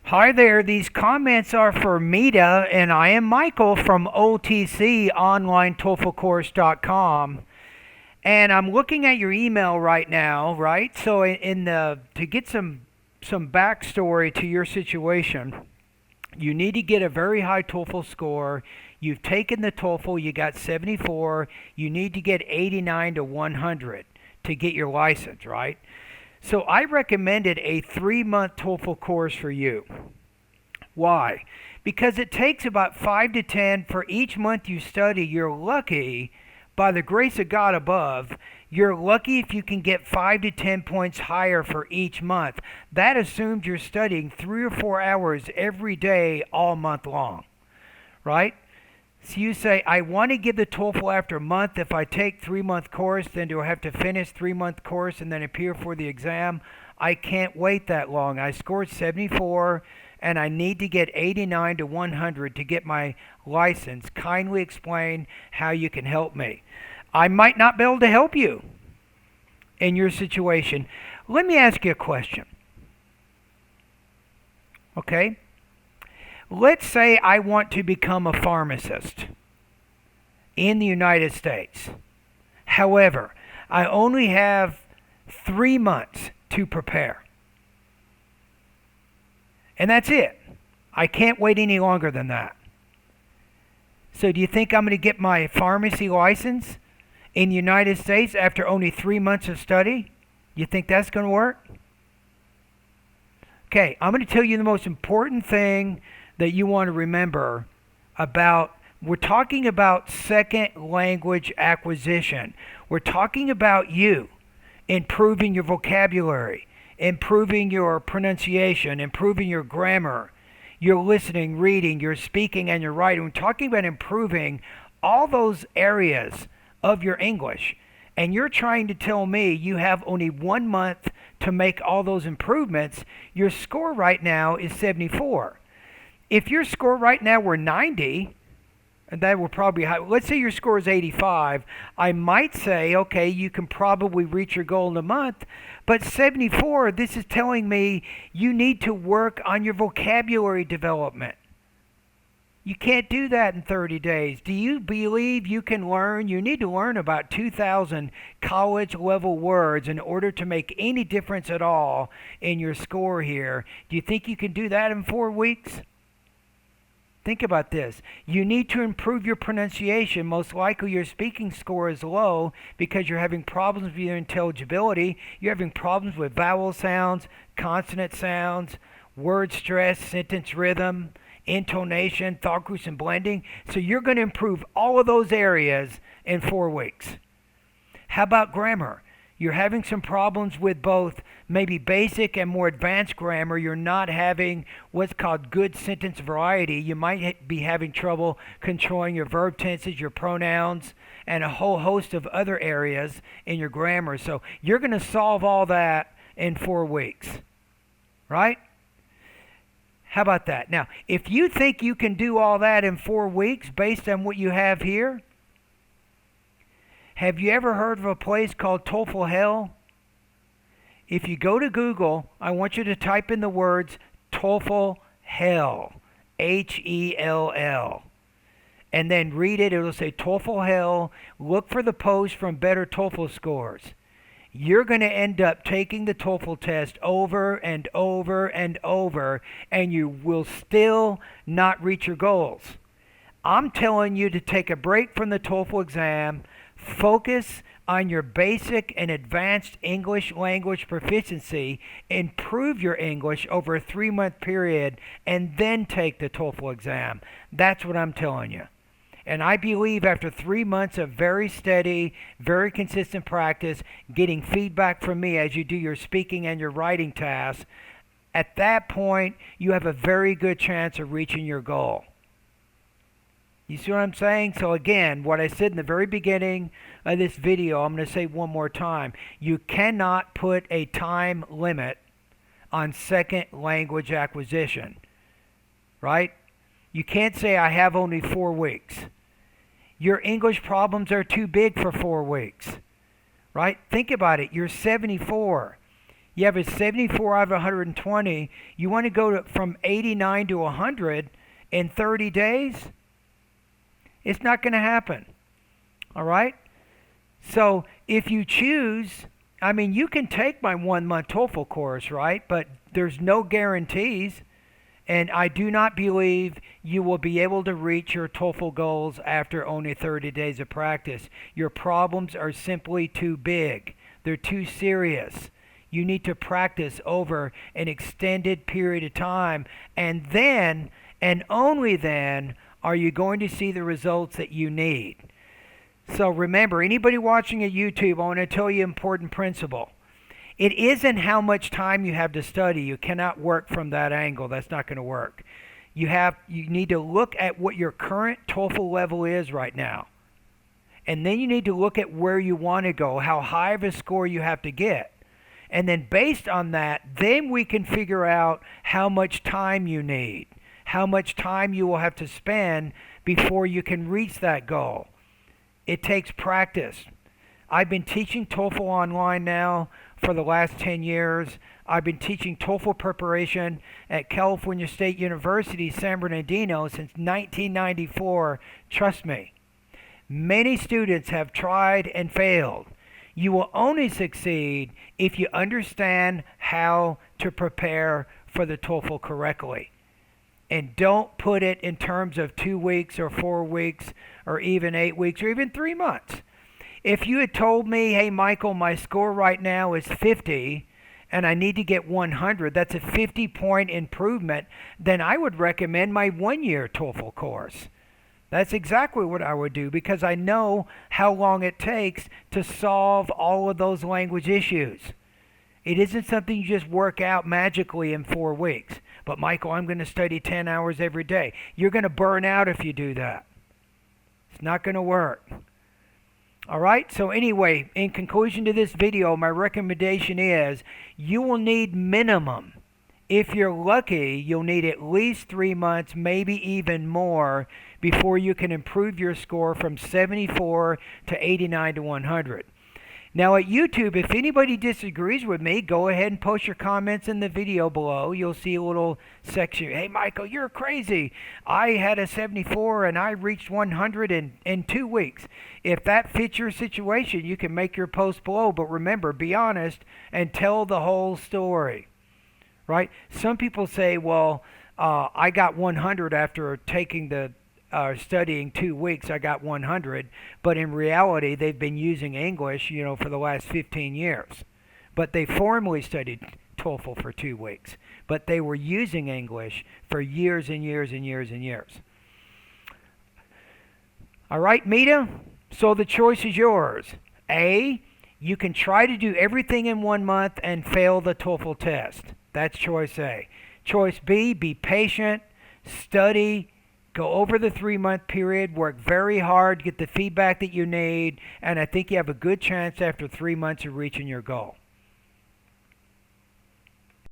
Hi there, these comments are for Mita, and I am Michael from OTC Online TOEFLcourse.com. And I'm looking at your email right now, right? So in the to get some backstory to your situation, you need to get a very high TOEFL score. You've taken the TOEFL, you got 74, you need to get 89 to 100 to get your license, right? So I recommended a 3-month TOEFL course for you. Why? Because it takes about 5 to 10 for each month you study. You're lucky, by the grace of God above, you're lucky if you can get 5 to 10 points higher for each month. That assumes you're studying 3 or 4 hours every day all month long, right? So you say, I want to give the TOEFL after a month. If I take 3-month course, then do I have to finish 3-month course and then appear for the exam? I can't wait that long. I scored 74 and I need to get 89 to 100 to get my license. Kindly explain how you can help me. I might not be able to help you in your situation. Let me ask you a question. Okay? Let's say I want to become a pharmacist in the United States. However, I only have 3 months to prepare. And that's it. I can't wait any longer than that. So do you think I'm going to get my pharmacy license in the United States after only 3 months of study? You think that's going to work? Okay, I'm going to tell you the most important thing that you want to remember about. We're talking about second language acquisition. We're talking about you improving your vocabulary, improving your pronunciation, improving your grammar, your listening, reading, your speaking, and your writing. We're talking about improving all those areas of your English. And you're trying to tell me you have only 1 month to make all those improvements. Your score right now is 74. If your score right now were 90, and that will probably be high. Let's say your score is 85. I might say, okay, you can probably reach your goal in a month. But 74, this is telling me you need to work on your vocabulary development. You can't do that in 30 days. Do you believe you can learn? You need to learn about 2,000 college level words in order to make any difference at all in your score here. Do you think you can do that in 4 weeks? Think about this. You need to improve your pronunciation. Most likely your speaking score is low because you're having problems with your intelligibility. You're having problems with vowel sounds, consonant sounds, word stress, sentence rhythm, intonation, thought groups, and blending. So you're going to improve all of those areas in 4 weeks. How about grammar? You're having some problems with both maybe basic and more advanced grammar. You're not having what's called good sentence variety. You might be having trouble controlling your verb tenses, your pronouns, and a whole host of other areas in your grammar. So you're going to solve all that in 4 weeks, right? How about that? Now, if you think you can do all that in 4 weeks based on what you have here, have you ever heard of a place called TOEFL Hell? If you go to Google, I want you to type in the words TOEFL Hell, Hell, and then read it. It'll say TOEFL Hell. Look for the post from Better TOEFL Scores. You're going to end up taking the TOEFL test over and over and over, and you will still not reach your goals. I'm telling you to take a break from the TOEFL exam. Focus on your basic and advanced English language proficiency. Improve your English over a 3-month period and then take the TOEFL exam. That's what I'm telling you. And I believe after 3 months of very steady, very consistent practice, getting feedback from me as you do your speaking and your writing tasks, at that point, you have a very good chance of reaching your goal. You see what I'm saying? So again, what I said in the very beginning of this video, I'm going to say one more time. You cannot put a time limit on second language acquisition, right? You can't say I have only 4 weeks. Your English problems are too big for 4 weeks, right? Think about it. You're 74. You have a 74 out of 120. You want to go from 89 to 100 in 30 days? It's not going to happen. All right? So if you choose, I mean, you can take my 1-month TOEFL course, right? But there's no guarantees. And I do not believe you will be able to reach your TOEFL goals after only 30 days of practice. Your problems are simply too big. They're too serious. You need to practice over an extended period of time. And then, and only then, are you going to see the results that you need. So remember, anybody watching at YouTube, I want to tell you an important principle. It isn't how much time you have to study. You cannot work from that angle. That's not going to work. You need to look at what your current TOEFL level is right now. And then you need to look at where you want to go, how high of a score you have to get. And then based on that, then we can figure out how much time you need, how much time you will have to spend before you can reach that goal. It takes practice. I've been teaching TOEFL online now for the last 10 years. I've been teaching TOEFL preparation at California State University, San Bernardino since 1994. Trust me. Many students have tried and failed. You will only succeed if you understand how to prepare for the TOEFL correctly. And don't put it in terms of 2 weeks or 4 weeks or even 8 weeks or even 3 months. If you had told me, hey, Michael, my score right now is 50 and I need to get 100, that's a 50-point improvement, then I would recommend my 1-year TOEFL course. That's exactly what I would do because I know how long it takes to solve all of those language issues. It isn't something you just work out magically in 4 weeks. But Michael, I'm going to study 10 hours every day. You're going to burn out if you do that. It's not going to work. All right, so anyway, in conclusion to this video, my recommendation is you will need minimum. If you're lucky, you'll need at least 3 months, maybe even more, before you can improve your score from 74 to 89 to 100. Now at YouTube, if anybody disagrees with me, go ahead and post your comments in the video below. You'll see a little section. Hey, Michael, you're crazy. I had a 74 and I reached 100 in 2 weeks. If that fits your situation, you can make your post below. But remember, be honest and tell the whole story. Right? Some people say, well, I got 100 after taking the studying 2 weeks, I got 100, but in reality, they've been using English, for the last 15 years. But they formally studied TOEFL for 2 weeks, but they were using English for years and years and years and years. All right, Mita? So the choice is yours. A, you can try to do everything in 1 month and fail the TOEFL test. That's choice A. Choice B, be patient, study, go over the 3-month period, work very hard, get the feedback that you need, and I think you have a good chance after 3 months of reaching your goal.